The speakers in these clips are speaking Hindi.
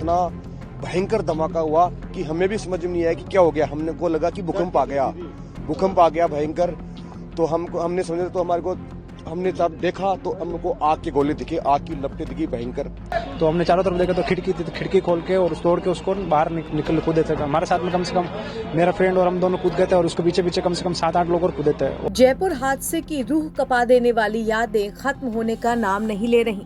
इतना भयंकर धमाका हुआ कि हमें भी समझ में नहीं आया कि क्या हो गया। हमने को लगा कि भूकंप आ गया भयंकर। तो हमने समझा, तो हमारे को हमने जब देखा तो हमको आग के गोले दिखे, आग की लपटें दिखी भयंकर। तो हमने चारों तरफ देखा तो खिड़की थी, तो खिड़की खोल के और तोड़ के उसको बाहर निकल कूदे थे। हमारे साथ में कम से कम मेरा फ्रेंड और हम दोनों कूद गए थे और उसके पीछे कम से कम 7-8 लोग और कूदे थे। जयपुर हादसे की रूह कपा देने वाली यादें खत्म होने का नाम नहीं ले रही।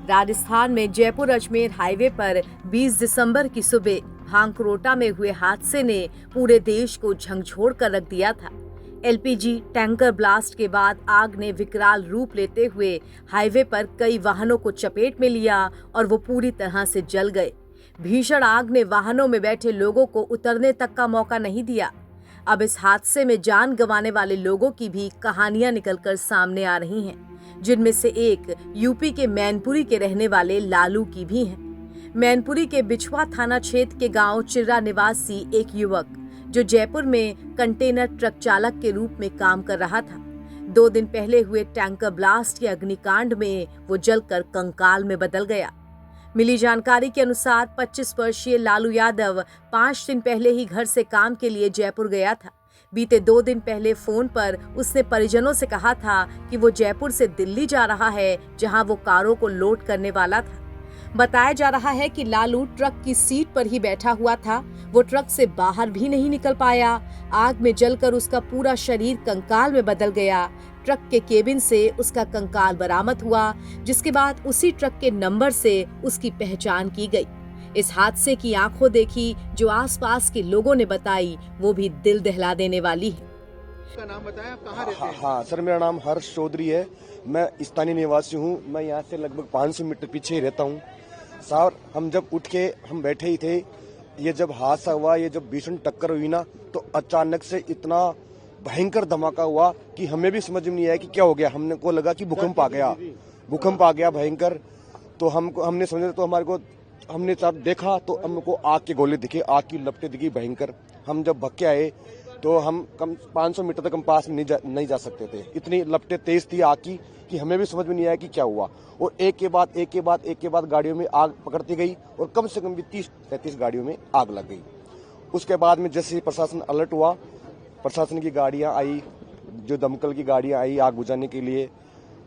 राजस्थान में जयपुर अजमेर हाईवे पर 20 दिसंबर की सुबह भांकरोटा में हुए हादसे ने पूरे देश को झंझोड़ कर रख दिया था। एलपीजी टैंकर ब्लास्ट के बाद आग ने विकराल रूप लेते हुए हाईवे पर कई वाहनों को चपेट में लिया और वो पूरी तरह से जल गए। भीषण आग ने वाहनों में बैठे लोगों को उतरने तक का मौका नहीं दिया। अब इस हादसे में जान गंवाने वाले लोगों की भी कहानियां निकलकर सामने आ रही हैं, जिनमें से एक यूपी के मैनपुरी के रहने वाले लालू की भी है। मैनपुरी के बिछवा थाना क्षेत्र के गांव चिर्रा निवासी एक युवक जो जयपुर में कंटेनर ट्रक चालक के रूप में काम कर रहा था, 2 दिन पहले हुए टैंकर ब्लास्ट के अग्निकांड में वो जलकर कंकाल में बदल गया। मिली जानकारी के अनुसार 25 वर्षीय लालू यादव 5 दिन पहले ही घर से काम के लिए जयपुर गया था। बीते 2 दिन पहले फोन पर उसने परिजनों से कहा था कि वो जयपुर से दिल्ली जा रहा है, जहां वो कारों को लोड करने वाला था। बताया जा रहा है कि लालू ट्रक की सीट पर ही बैठा हुआ था। वो ट्रक से बाहर भी नहीं निकल पाया। आग में जलकर उसका पूरा शरीर कंकाल में बदल गया। ट्रक के केबिन से उसका कंकाल बरामद हुआ, जिसके बाद उसी ट्रक के नंबर से उसकी पहचान की गई। इस हादसे की आंखों देखी जो आसपास के लोगों ने बताई, वो भी दिल दहला देने वाली है। का नाम बताया, आप कहाँ रहते हैं? हाँ सर, मेरा नाम हर्ष चौधरी है। मैं स्थानीय निवासी हूँ। मैं यहाँ से लगभग 500 मीटर पीछे ही रहता हूँ। सर, हम जब उठ के हम बैठे ही थे, ये जब हादसा हुआ, ये जब भीषण टक्कर हुई ना, तो अचानक से इतना भयंकर धमाका हुआ कि हमें भी समझ में नहीं आया कि क्या हो गया। हमने को लगा कि भूकंप आ गया भयंकर। तो हमने समझा, तो हमारे को हमने जब देखा तो हमको आग के गोले दिखे, आग की लपटें दिखी भयंकर। हम जब भग के आए तो हम कम 500 मीटर तक हम पास में नहीं जा सकते थे। इतनी लपटें तेज थी आग की कि हमें भी समझ में नहीं आया कि क्या हुआ। और एक के बाद गाड़ियों में आग पकड़ती गई और कम से कम भी 30-35 गाड़ियों में आग लग गई। उसके बाद में जैसे ही प्रशासन अलर्ट हुआ, प्रशासन की गाड़ियां आई, जो दमकल की गाड़ियां आई आग बुझाने के लिए।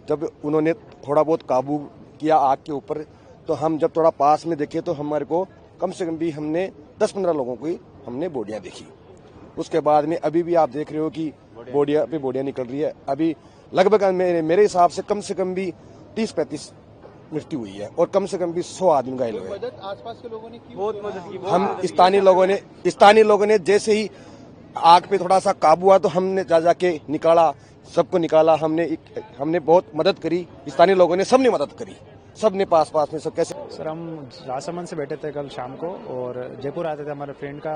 जब उन्होंने थोड़ा बहुत काबू किया आग के ऊपर, तो हम जब थोड़ा पास में देखे तो हमारे को कम से कम भी हमने 10-15 लोगों की हमने बॉडियां देखी। उसके बाद में अभी भी आप देख रहे हो कि बॉडियां निकल रही है। अभी लगभग मेरे हिसाब से कम भी 30-35 मृत्यु हुई है और कम से कम भी 100 आदमी घायल हुए। मदद आसपास के लोगों ने की, बहुत मदद की। हम स्थानीय लोगों ने जैसे ही आग पे थोड़ा सा काबू हुआ तो हमने जाके निकाला, सबको निकाला। हमने बहुत मदद करी, स्थानीय लोगों ने सबने मदद करी, सबने पास में सब। कैसे सर, हम राजसमंद से बैठे थे कल शाम को और जयपुर आते थे। हमारे फ्रेंड का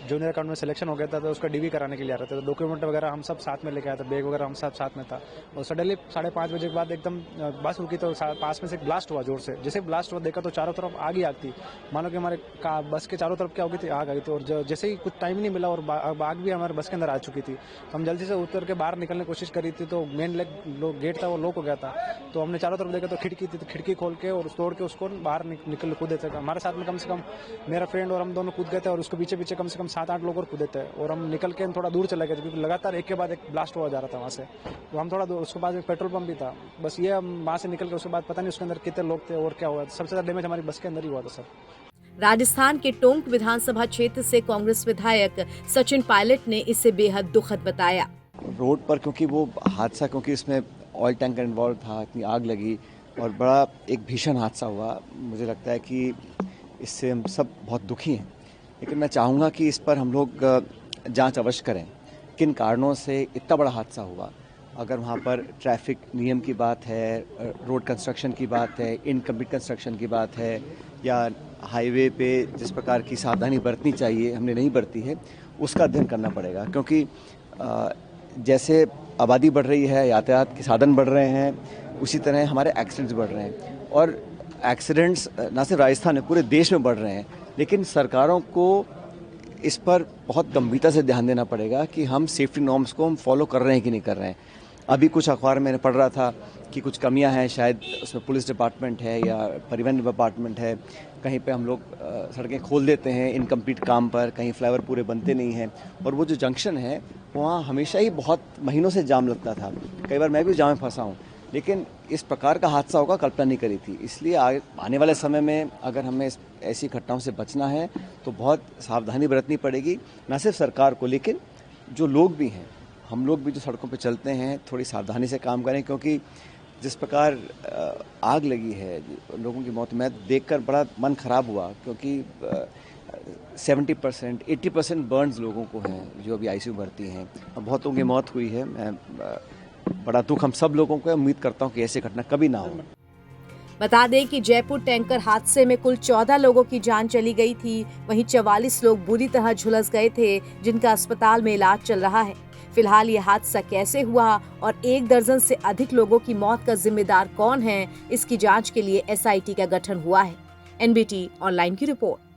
जूनियर अकाउंट में सिलेक्शन हो गया था, तो उसका डीवी कराने के लिए आ रहे थे। तो डॉक्यूमेंट वगैरह हम सब साथ में लेके आए थे, बैग वगैरह हम सब साथ में था। और सडनली 5:30 बजे के बाद एकदम बस रुकी तो पास में से एक ब्लास्ट हुआ जोर से। जैसे ब्लास्ट हुआ देखा तो चारों तरफ आग ही आग थी। मानो कि हमारे बस के चारों तरफ क्या हो गई थी, आग आई थी। और जैसे ही कुछ टाइम नहीं मिला और आग भी हमारे बस के अंदर आ चुकी थी। तो हम जल्दी से उतर के बाहर निकलने की कोशिश करी थी, तो मेन गेट था वो लॉक हो गया था। तो हमने चारों तरफ देखा तो खिड़की थी, तो खिड़की खोल के और तोड़ के उसको बाहर निकल कूदे थे। हमारे साथ में कम से कम मेरा फ्रेंड और हम दोनों कूद गए थे और उसके पीछे कम से कम 7-8 लोग और कूदे थे। और हम निकल के थोड़ा दूर चले गए थे क्योंकि लगातार एक के बाद एक ब्लास्ट हुआ जा रहा था वहाँ से। तो हम थोड़ा दूर, उसके बाद एक पेट्रोल पंप भी था। बस ये हम वहाँ से निकल के उसके बाद पता नहीं उसके अंदर कितने लोग थे और क्या हुआ। सबसे ज्यादा डैमेज हमारी बस के अंदर ही हुआ था सर। राजस्थान के टोंक विधानसभा क्षेत्र से कांग्रेस विधायक सचिन पायलट ने इसे बेहद दुखद बताया। रोड पर क्योंकि वो हादसा, क्योंकि इसमें ऑयल टैंकर इन्वॉल्व था, इतनी आग लगी और बड़ा एक भीषण हादसा हुआ। मुझे लगता है कि इससे हम सब बहुत दुखी हैं। लेकिन मैं चाहूँगा कि इस पर हम लोग जांच अवश्य करें, किन कारणों से इतना बड़ा हादसा हुआ। अगर वहाँ पर ट्रैफिक नियम की बात है, रोड कंस्ट्रक्शन की बात है, इनकम्प्लीट कंस्ट्रक्शन की बात है, या हाईवे पे जिस प्रकार की सावधानी बरतनी चाहिए हमने नहीं बरती है, उसका अध्ययन करना पड़ेगा। क्योंकि जैसे आबादी बढ़ रही है, यातायात के साधन बढ़ रहे हैं, उसी तरह हमारे एक्सीडेंट्स बढ़ रहे हैं। और एक्सीडेंट्स न सिर्फ राजस्थान में, पूरे देश में बढ़ रहे हैं। लेकिन सरकारों को इस पर बहुत गंभीरता से ध्यान देना पड़ेगा कि हम सेफ्टी नॉर्म्स को हम फॉलो कर रहे हैं कि नहीं कर रहे हैं। अभी कुछ अखबार में मैंने पढ़ रहा था कि कुछ कमियां हैं, शायद उसमें पुलिस डिपार्टमेंट है या परिवहन डिपार्टमेंट है, कहीं पे हम लोग सड़कें खोल देते हैं इनकम्प्लीट काम पर, कहीं फ्लाईओवर पूरे बनते नहीं हैं, और वो जो जंक्शन है वहाँ हमेशा ही बहुत महीनों से जाम लगता था। कई बार मैं भी जाम में फंसा हूँ, लेकिन इस प्रकार का हादसा होगा कल्पना नहीं करी थी। इसलिए आने वाले समय में अगर हमें ऐसी घटनाओं से बचना है तो बहुत सावधानी बरतनी पड़ेगी, न सिर्फ सरकार को, लेकिन जो लोग भी हैं, हम लोग भी जो सड़कों पर चलते हैं, थोड़ी सावधानी से काम करें, क्योंकि जिस प्रकार आग लगी है, लोगों की मौत, मैं देखकर बड़ा मन खराब हुआ, क्योंकि 70% 80% बर्न्स लोगों को हैं जो अभी आईसीयू भर्ती हैं, और बहुत लोगों की मौत हुई है। मैं बड़ा दुख हम सब लोगों को है, उम्मीद करता हूँ कि ऐसी घटना कभी ना हो। बता दें कि जयपुर टैंकर हादसे में कुल 14 लोगों की जान चली गई थी, वहीं 44 लोग बुरी तरह झुलस गए थे, जिनका अस्पताल में इलाज चल रहा है। फिलहाल ये हादसा कैसे हुआ और 1 दर्जन से अधिक लोगों की मौत का जिम्मेदार कौन है, इसकी जांच के लिए एसआईटी का गठन हुआ है। एनबीटी ऑनलाइन की रिपोर्ट।